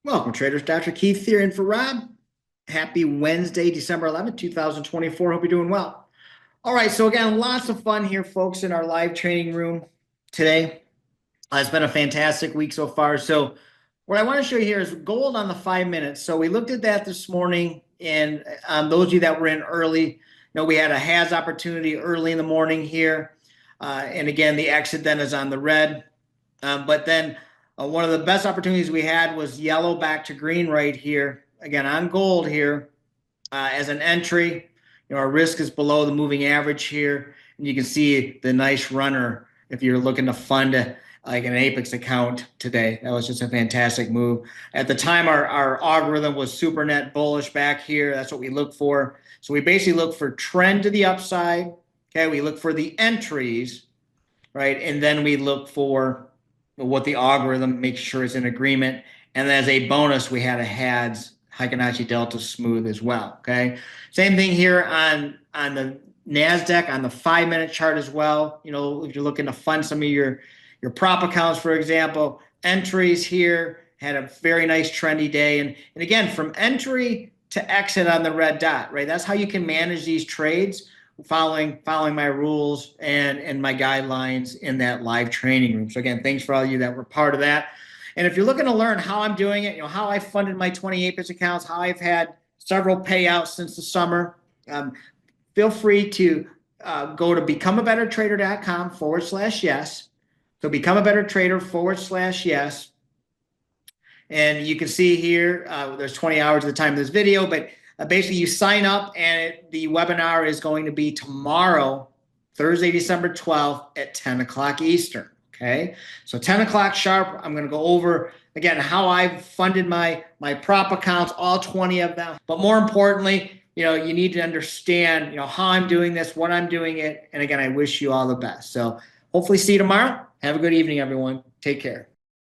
Welcome, traders. Dr. Keith here in for Rob. Happy Wednesday, December 11th, 2024. Hope you're doing well. All right, so again, lots of fun here, folks, in our live training room today. It's been a fantastic week so far. So what I want to show you here is gold on the 5 minutes. So we looked at that this morning, and those of you that were in early, we had a has opportunity early in the morning here. And again, the exit then is on the red. But then one of the best opportunities we had was yellow back to green right here. Again, on gold here as an entry. Our risk is below the moving average here. And you can see the nice runner if you're looking to fund like an Apex account today. That was just a fantastic move. At the time, our algorithm was super net bullish back here. That's what we look for. So we basically look for trend to the upside. Okay, we look for the entries, right? And then we look for what the algorithm makes sure is in agreement. And as a bonus, we had a HADS Heikenhachi Delta smooth as well. Okay. Same thing here on the NASDAQ on the 5 minute chart as well. If you're looking to fund some of your prop accounts, for example, entries here had a very nice trendy day. And again, from entry to exit on the red dot, right? That's how you can manage these trades following my rules and my guidelines in that live training room. So again, thanks for all of you that were part of that. And if you're looking to learn how I'm doing it, how I funded my 28 accounts, how I've had several payouts since the summer, feel free to go to becomeabettertrader.com/yes. So becomeabettertrader/yes. And you can see here, there's 20 hours at the time of this video, but basically you sign up and the webinar is going to be tomorrow, Thursday, December 12th at 10 o'clock Eastern. Okay. So 10 o'clock sharp, I'm going to go over again how I've funded my prop accounts, all 20 of them. But more importantly, you need to understand, how I'm doing this, what I'm doing it. And again, I wish you all the best. So hopefully see you tomorrow. Have a good evening, everyone. Take care.